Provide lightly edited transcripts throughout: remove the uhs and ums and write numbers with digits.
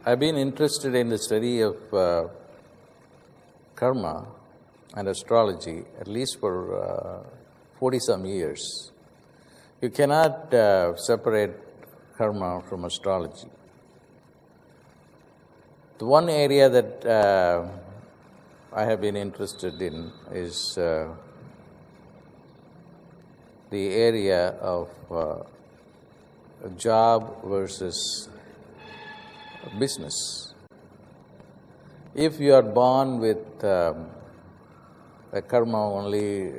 I've been interested in the study of karma and astrology at least for 40-some years. You cannot separate karma from astrology. The one area that I have been interested in is the area of job versus business. If you are born with a karma only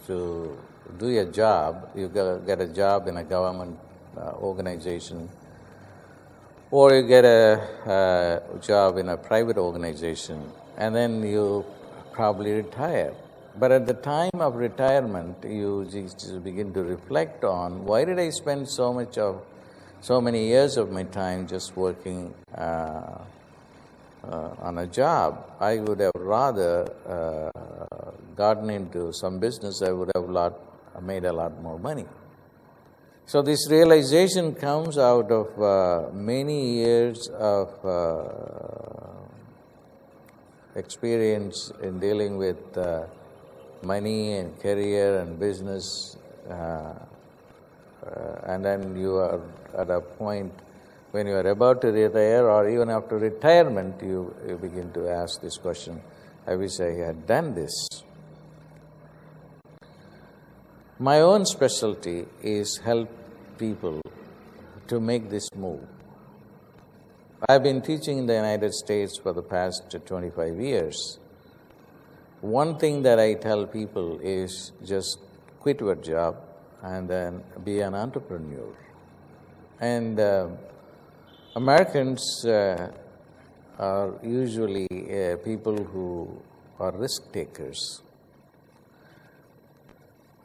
to do a job, you get a job in a government organization, or you get a job in a private organization, and then you probably retire. But at the time of retirement, you just begin to reflect on, why did I spend so many years of my time just working on a job? I would have rather gotten into some business. I would have made a lot more money. So this realization comes out of many years of experience in dealing with money and career and business, and then you are at a point when you are about to retire, or even after retirement, you begin to ask this question, I wish I had done this. My own specialty is help people to make this move. I've been teaching in the United States for the past 25 years. One thing that I tell people is just quit your job and then be an entrepreneur. And Americans are usually people who are risk takers.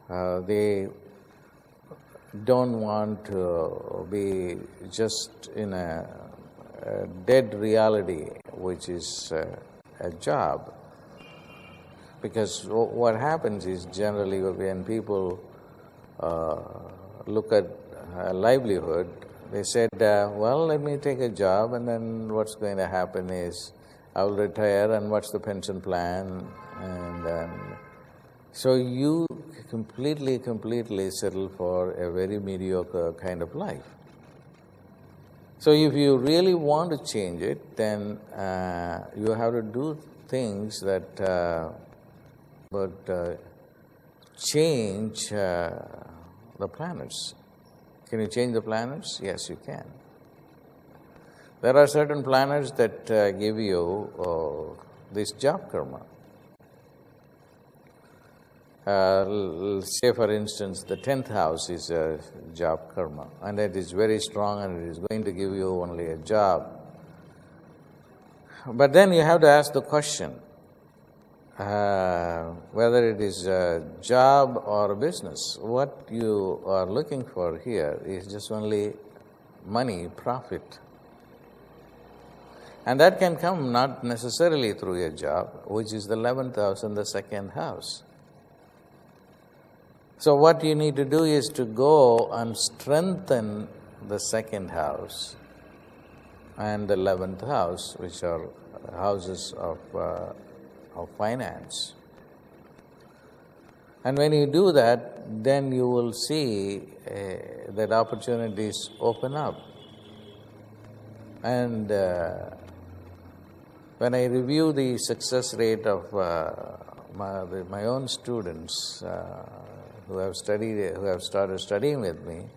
They don't want to be just in a dead reality, which is a job. Because what happens is generally when people look at livelihood, they said, well, let me take a job, and then what's going to happen is I'll retire, and what's the pension plan? And so you completely settle for a very mediocre kind of life. So if you really want to change it, then you have to do things that would change the planets. Can you change the planets? Yes, you can. There are certain planets that give you this job karma. Say, for instance, the 10th house is a job karma, and it is very strong, and it is going to give you only a job. But then you have to ask the question, whether it is a job or a business. What you are looking for here is just only money, profit. And that can come not necessarily through your job, which is the 11th house and the 2nd house. So what you need to do is to go and strengthen the 2nd house and the 11th house, which are houses of finance. And when you do that, then you will see that opportunities open up. And when I review the success rate of my own students who have started studying with me,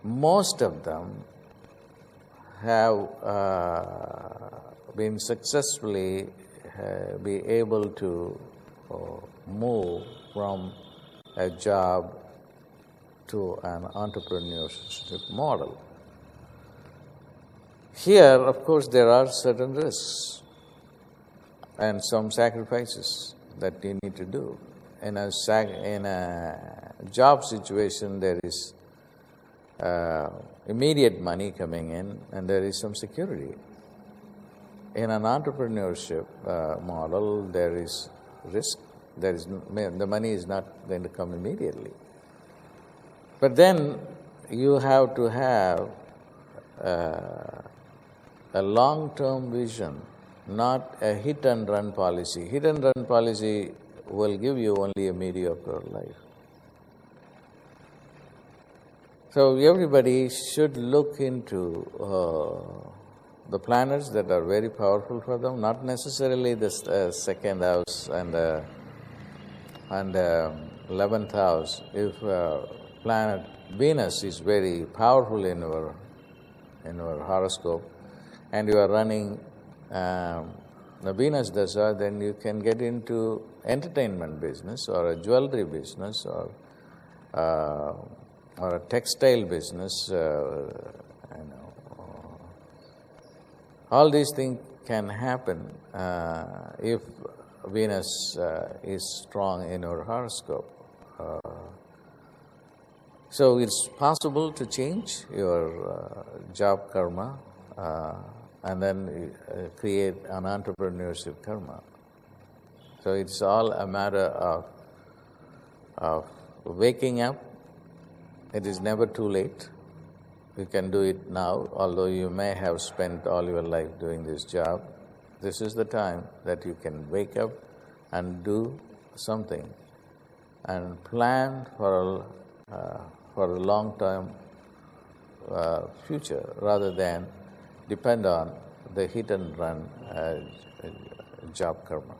most of them have been successfully be able to move from a job to an entrepreneurship model. Here, of course, there are certain risks and some sacrifices that you need to do. In a job situation, there is immediate money coming in, and there is some security. In an entrepreneurship model, there is risk. The money is not going to come immediately. But then you have to have a long-term vision, not a hit-and-run policy. Hit-and-run policy will give you only a mediocre life. So everybody should look into the planets that are very powerful for them, not necessarily the second house and 11th house. If planet Venus is very powerful in your horoscope, and you are running the Venus Dasa, then you can get into entertainment business or a jewelry business or a textile business. All these things can happen if Venus is strong in your horoscope. So it's possible to change your job karma and then create an entrepreneurship karma. So it's all a matter of waking up. It is never too late. You can do it now, although you may have spent all your life doing this job. This is the time that you can wake up and do something and plan for a long-term future rather than depend on the hit-and-run job karma.